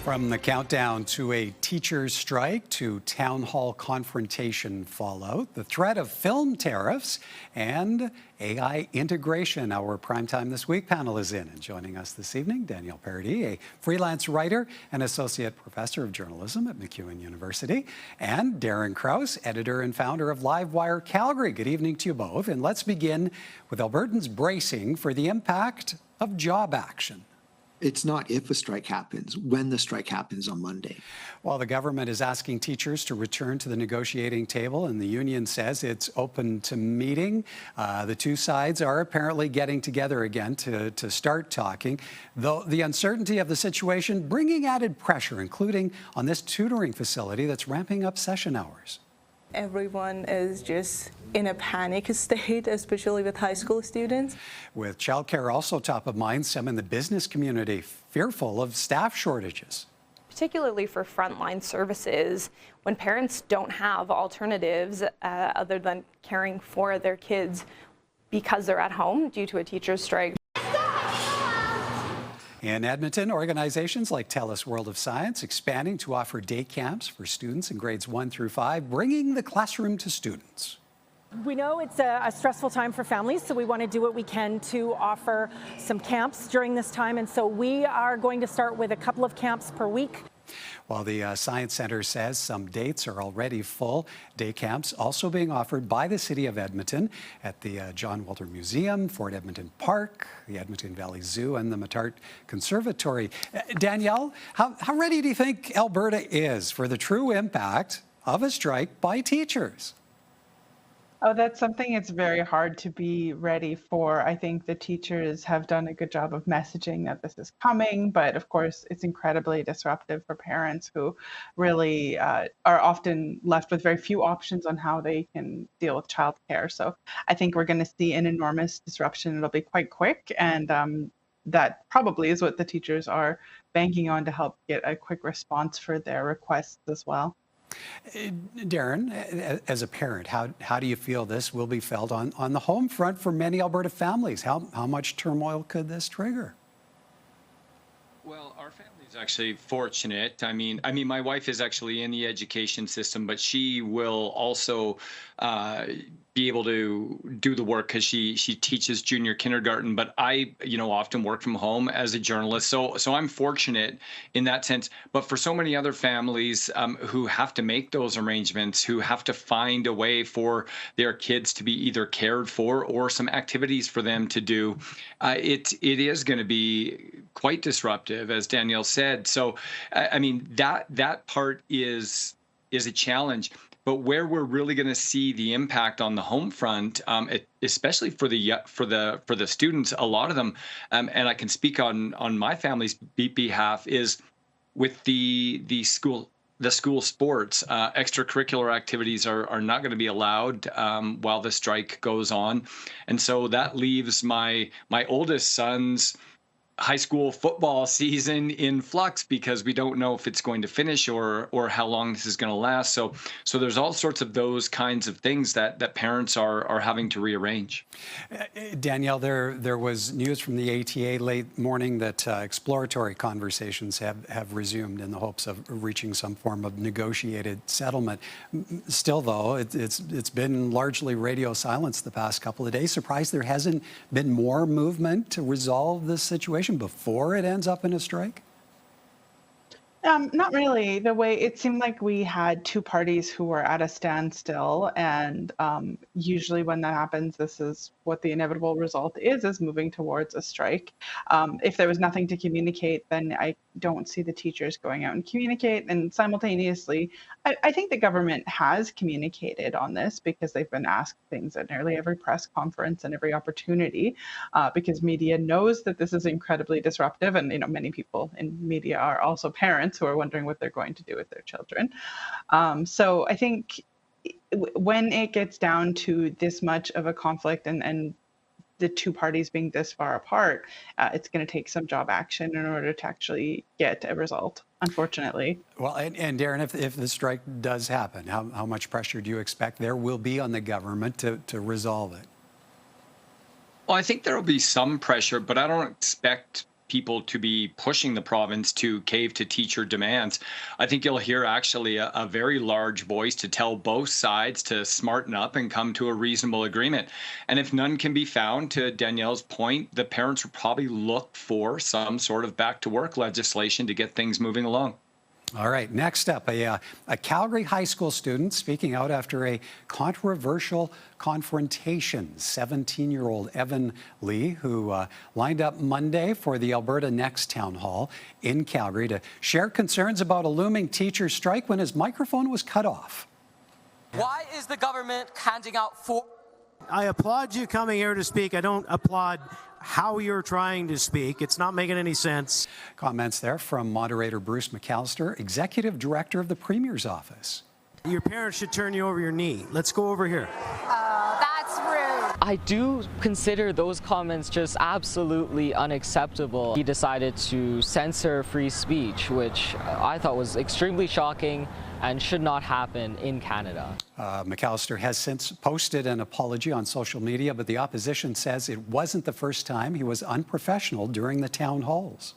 From the countdown to a teacher's strike to town hall confrontation fallout, the threat of film tariffs and AI integration. Our Primetime This Week panel is in. And joining us this evening, Danielle Paradis, a freelance writer and associate professor of journalism at MacEwan University, and Darren Krause, editor and founder of LiveWire Calgary. Good evening to you both. And let's begin with Albertans bracing for the impact of job action. It's not if a strike happens, when the strike happens on Monday. Well, the government is asking teachers to return to the negotiating table, and the union says it's open to meeting. The two sides are apparently getting together again to start talking, though the uncertainty of the situation bringing added pressure, including on this tutoring facility that's ramping up session hours. Everyone is just in a panic state, especially with high school students. With childcare also top of mind, some in the business community fearful of staff shortages. Particularly for frontline services, when parents don't have alternatives other than caring for their kids because they're at home due to a teacher's strike. In Edmonton, organizations like TELUS World of Science expanding to offer day camps for students in grades 1 through 5, bringing the classroom to students. We know it's a stressful time for families, so we want to do what we can to offer some camps during this time. And so we are going to start with a couple of camps per week. While the Science Centre says some dates are already full, day camps also being offered by the City of Edmonton at the John Walter Museum, Fort Edmonton Park, the Edmonton Valley Zoo, and the Matart Conservatory. Danielle, how ready do you think Alberta is for the true impact of a strike by teachers? Oh, that's something it's very hard to be ready for. I think the teachers have done a good job of messaging that this is coming, but of course it's incredibly disruptive for parents who really are often left with very few options on how they can deal with childcare. So I think we're going to see an enormous disruption. It'll be quite quick, and that probably is what the teachers are banking on to help get a quick response for their requests as well. Darren, as a parent, how do you feel this will be felt on the home front for many Alberta families? How much turmoil could this trigger? Well, our family is actually fortunate. I mean, my wife is actually in the education system, but she will also be able to do the work because she teaches junior kindergarten. But I, often work from home as a journalist, so I'm fortunate in that sense. But for so many other families who have to make those arrangements, who have to find a way for their kids to be either cared for or some activities for them to do, it is going to be quite disruptive, as Danielle said. So, I mean, that part is a challenge. But where we're really going to see the impact on the home front, especially for the students, a lot of them, and I can speak on my family's behalf, is with the school sports. Extracurricular activities are not going to be allowed while the strike goes on, and so that leaves my oldest son's high school football season in flux because we don't know if it's going to finish or how long this is going to last. So there's all sorts of those kinds of things that parents are having to rearrange. Danielle, there was news from the ATA late morning that exploratory conversations have resumed in the hopes of reaching some form of negotiated settlement. Still, though, it's been largely radio silence the past couple of days. Surprised there hasn't been more movement to resolve this situation before it ends up in a strike? Not really. The way it seemed like we had two parties who were at a standstill, and usually when that happens, this is what the inevitable result is moving towards a strike. If there was nothing to communicate, then I don't see the teachers going out and communicate. And simultaneously, I think the government has communicated on this because they've been asked things at nearly every press conference and every opportunity, because media knows that this is incredibly disruptive. And many people in media are also parents who are wondering what they're going to do with their children. So I think when it gets down to this much of a conflict and the two parties being this far apart, it's going to take some job action in order to actually get a result, unfortunately. Well, and Darren, if the strike does happen, how much pressure do you expect there will be on the government to resolve it? Well, I think there will be some pressure, but I don't expect people to be pushing the province to cave to teacher demands. I think you'll hear actually a very large voice to tell both sides to smarten up and come to a reasonable agreement. And if none can be found, to Danielle's point, the parents will probably look for some sort of back to work legislation to get things moving along. All right, next up, a Calgary high school student speaking out after a controversial confrontation. 17-year-old Evan Lee, who lined up Monday for the Alberta Next town hall in Calgary to share concerns about a looming teacher strike when his microphone was cut off. Why is the government handing out I applaud you coming here to speak. I don't applaud how you're trying to speak. It's not making any sense. Comments there from moderator Bruce McAllister, executive director of the Premier's office. Your parents should turn you over your knee. Let's go over here. That's rude. I do consider those comments just absolutely unacceptable. He decided to censor free speech, which I thought was extremely shocking and should not happen in Canada. McAllister has since posted an apology on social media, but the opposition says it wasn't the first time he was unprofessional during the town halls.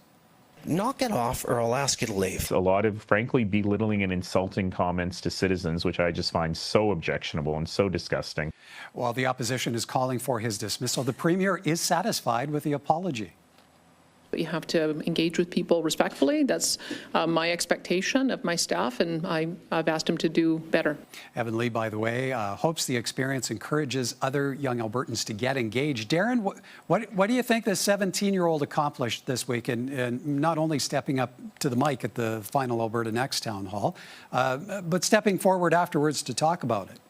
Knock it off or I'll ask you to leave. A lot of, frankly, belittling and insulting comments to citizens, which I just find so objectionable and so disgusting. While the opposition is calling for his dismissal, the Premier is satisfied with the apology. You have to engage with people respectfully. That's my expectation of my staff, and I've asked him to do better. Evan Lee, by the way, hopes the experience encourages other young Albertans to get engaged. Darren, what do you think this 17-year-old accomplished this week in not only stepping up to the mic at the final Alberta Next town hall, but stepping forward afterwards to talk about it?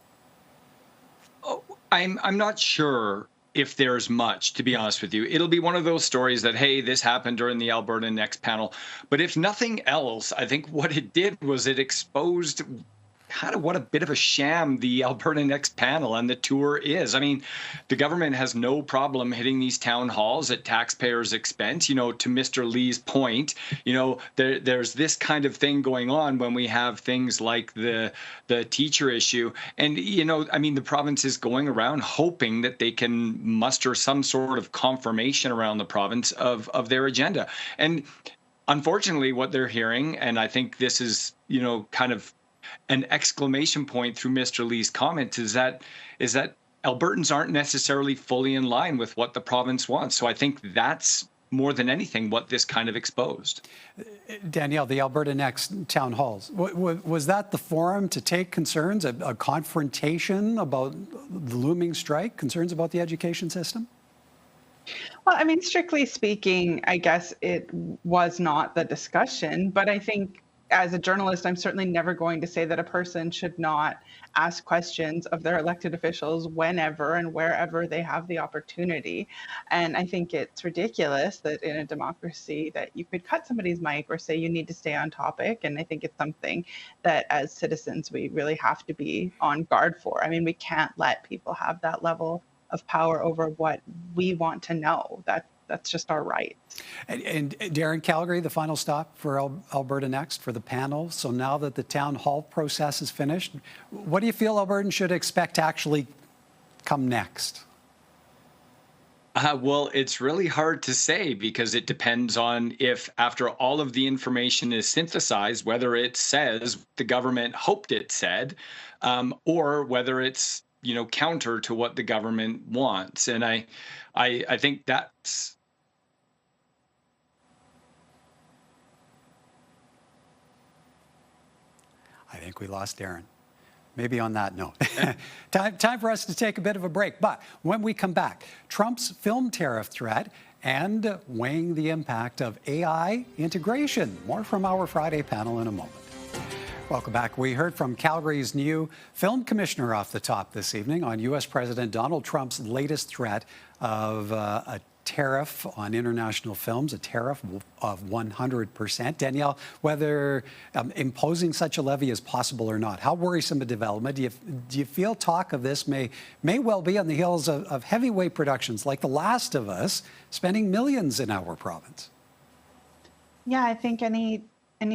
Oh, I'm not sure if there's much, to be honest with you. It'll be one of those stories that, hey, this happened during the Alberta Next panel. But if nothing else, I think what it did was it exposed kind of what a bit of a sham the Alberta Next panel and the tour is. I mean, the government has no problem hitting these town halls at taxpayers' expense. You know, to Mr. Lee's point, you know, there's this kind of thing going on when we have things like the teacher issue. And, you know, I mean, the province is going around hoping that they can muster some sort of confirmation around the province of their agenda. And unfortunately, what they're hearing, and I think this is, you know, kind of an exclamation point through Mr. Lee's comment, is that Albertans aren't necessarily fully in line with what the province wants. So I think that's more than anything what this kind of exposed. Danielle, the Alberta Next town halls, was that the forum to take concerns, a confrontation about the looming strike, concerns about the education system? Well, I mean, strictly speaking, I guess it was not the discussion, but I think as a journalist, I'm certainly never going to say that a person should not ask questions of their elected officials whenever and wherever they have the opportunity. And I think it's ridiculous that in a democracy that you could cut somebody's mic or say you need to stay on topic. And I think it's something that as citizens, we really have to be on guard for. I mean, we can't let people have that level of power over what we want to know. That's just our right. And Darren, Calgary, the final stop for Alberta Next for the panel. So now that the town hall process is finished, what do you feel Albertans should expect to actually come next? Well, it's really hard to say because it depends on if, after all of the information is synthesized, whether it says the government hoped it said, or whether it's, you know, counter to what the government wants. And I think that's. I think we lost Darren. Maybe on that note. Time for us to take a bit of a break. But when we come back, Trump's film tariff threat and weighing the impact of AI integration. More from our Friday panel in a moment. Welcome back. We heard from Calgary's new film commissioner off the top this evening on U.S. President Donald Trump's latest threat of a tariff on international films, a tariff of 100%. Danielle, whether imposing such a levy is possible or not, how worrisome a development? Do you feel talk of this may well be on the heels of heavyweight productions like The Last of Us spending millions in our province? Yeah, I think any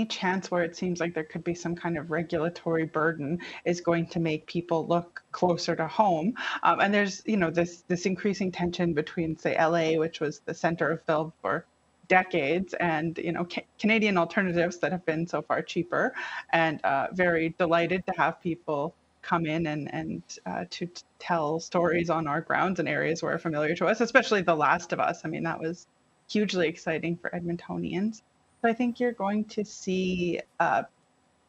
chance where it seems like there could be some kind of regulatory burden is going to make people look closer to home. And there's, you know, this increasing tension between, say, LA, which was the center of film for decades, and Canadian alternatives that have been so far cheaper, and very delighted to have people come in and to tell stories on our grounds and areas where are familiar to us, especially The Last of Us. I mean, that was hugely exciting for Edmontonians. So I think you're going to see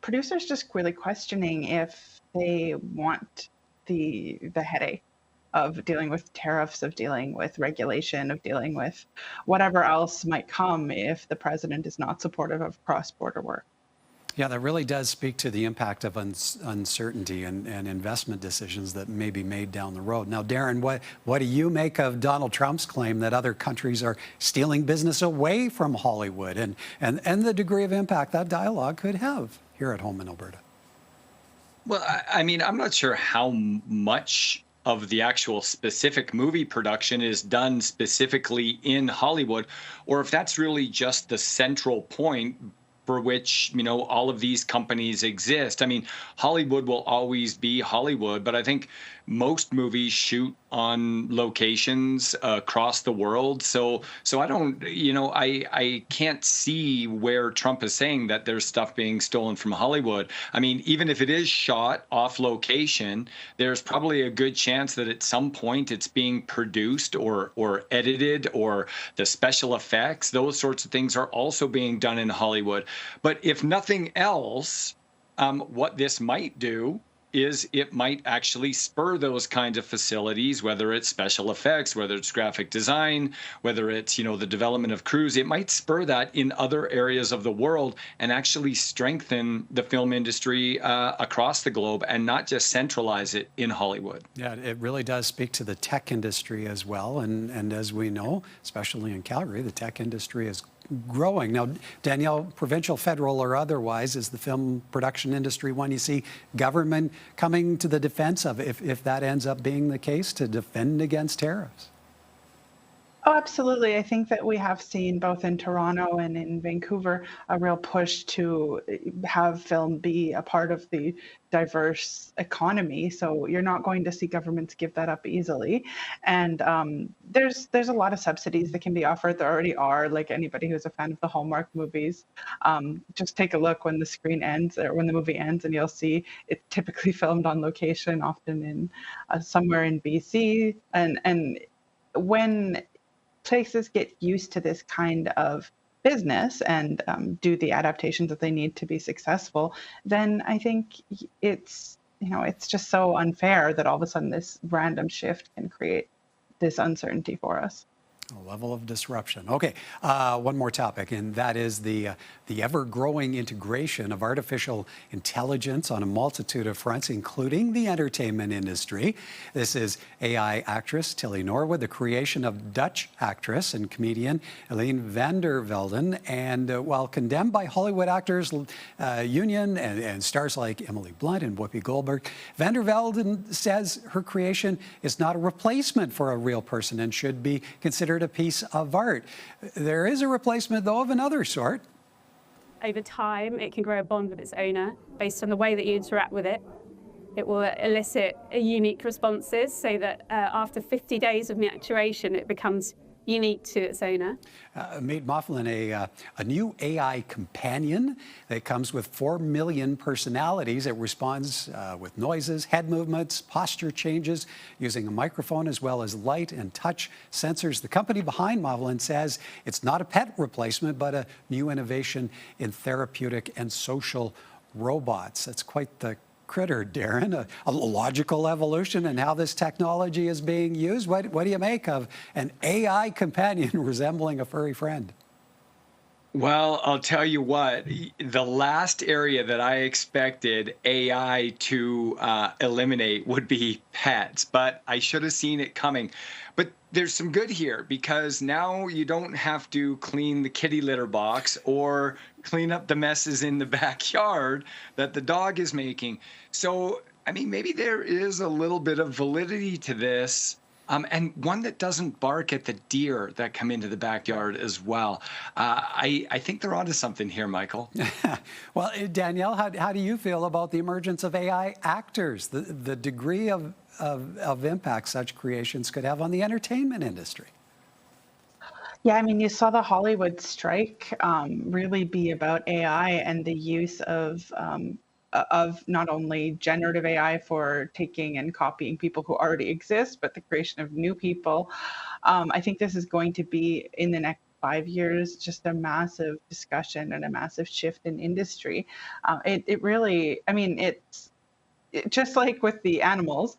producers just really questioning if they want the headache of dealing with tariffs, of dealing with regulation, of dealing with whatever else might come if the president is not supportive of cross-border work. Yeah, that really does speak to the impact of uncertainty and investment decisions that may be made down the road. Now, Darren, what do you make of Donald Trump's claim that other countries are stealing business away from Hollywood and the degree of impact that dialogue could have here at home in Alberta? Well, I mean, I'm not sure how much of the actual specific movie production is done specifically in Hollywood, or if that's really just the central point for which, all of these companies exist. I mean, Hollywood will always be Hollywood, but I think most movies shoot on locations across the world. So I don't, I can't see where Trump is saying that there's stuff being stolen from Hollywood. I mean, even if it is shot off location, there's probably a good chance that at some point it's being produced or edited, or the special effects, those sorts of things are also being done in Hollywood. But if nothing else, what this might do is it might actually spur those kinds of facilities, whether it's special effects, whether it's graphic design, whether it's, the development of crews. It might spur that in other areas of the world and actually strengthen the film industry across the globe and not just centralize it in Hollywood. Yeah, it really does speak to the tech industry as well. And as we know, especially in Calgary, the tech industry is growing. Now, Danielle, provincial, federal, or otherwise, is the film production industry one you see government coming to the defense of, if that ends up being the case, to defend against tariffs? Oh, absolutely. I think that we have seen both in Toronto and in Vancouver a real push to have film be a part of the diverse economy. So you're not going to see governments give that up easily. And there's a lot of subsidies that can be offered. There already are. Like anybody who's a fan of the Hallmark movies, just take a look when the screen ends or when the movie ends, and you'll see it's typically filmed on location, often in somewhere in BC. And when places get used to this kind of business and do the adaptations that they need to be successful, then I think it's just so unfair that all of a sudden this random shift can create this uncertainty for us. A level of disruption. Okay, one more topic, and that is the ever-growing integration of artificial intelligence on a multitude of fronts, including the entertainment industry. This is AI actress Tilly Norwood, the creation of Dutch actress and comedian Elaine van der Velden. And while condemned by Hollywood Actors Union and stars like Emily Blunt and Whoopi Goldberg, van der Velden says her creation is not a replacement for a real person and should be considered a piece of art. There is a replacement, though, of another sort. Over time, it can grow a bond with its owner based on the way that you interact with it. It will elicit unique responses so that after 50 days of maturation, it becomes unique to its owner. Meet Mofflin, a new AI companion that comes with 4 million personalities. It responds with noises, head movements, posture changes, using a microphone as well as light and touch sensors. The company behind Mofflin says it's not a pet replacement, but a new innovation in therapeutic and social robots. That's quite the critter, Darren, a logical evolution in how this technology is being used. What do you make of an AI companion resembling a furry friend? Well, I'll tell you what, the last area that I expected AI to eliminate would be pets, but I should have seen it coming. But there's some good here, because now you don't have to clean the kitty litter box or clean up the messes in the backyard that the dog is making. So, I mean, maybe there is a little bit of validity to this. And one that doesn't bark at the deer that come into the backyard as well. I think they're onto something here, Michael. Well, Danielle, how do you feel about the emergence of AI actors, the degree of impact such creations could have on the entertainment industry? Yeah, I mean, you saw the Hollywood strike really be about AI and the use of not only generative AI for taking and copying people who already exist, but the creation of new people. I think this is going to be, in the next 5 years, just a massive discussion and a massive shift in industry. It really, I mean, just like with the animals,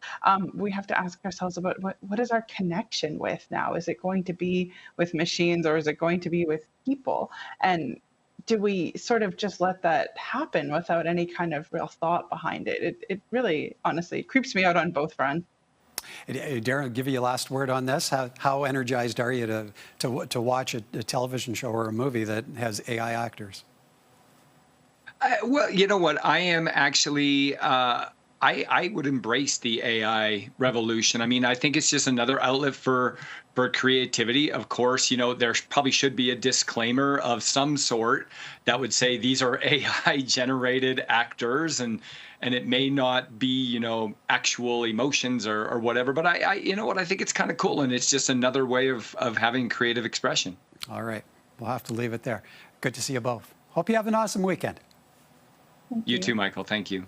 we have to ask ourselves about what is our connection with now? Is it going to be with machines, or is it going to be with people? And do we sort of just let that happen without any kind of real thought behind it? It really, honestly, creeps me out on both fronts. Darren, I'll give you a last word on this. How energized are you to watch a television show or a movie that has AI actors? Well, you know what? I am actually, I would embrace the AI revolution. I mean, I think it's just another outlet for creativity. Of course, you know, there probably should be a disclaimer of some sort that would say these are AI generated actors, and it may not be, you know, actual emotions or whatever. But I you know what, I think it's kind of cool, and it's just another way of having creative expression. All right, we'll have to leave it there. Good to see you both. Hope you have an awesome weekend. You too, Michael. Thank you.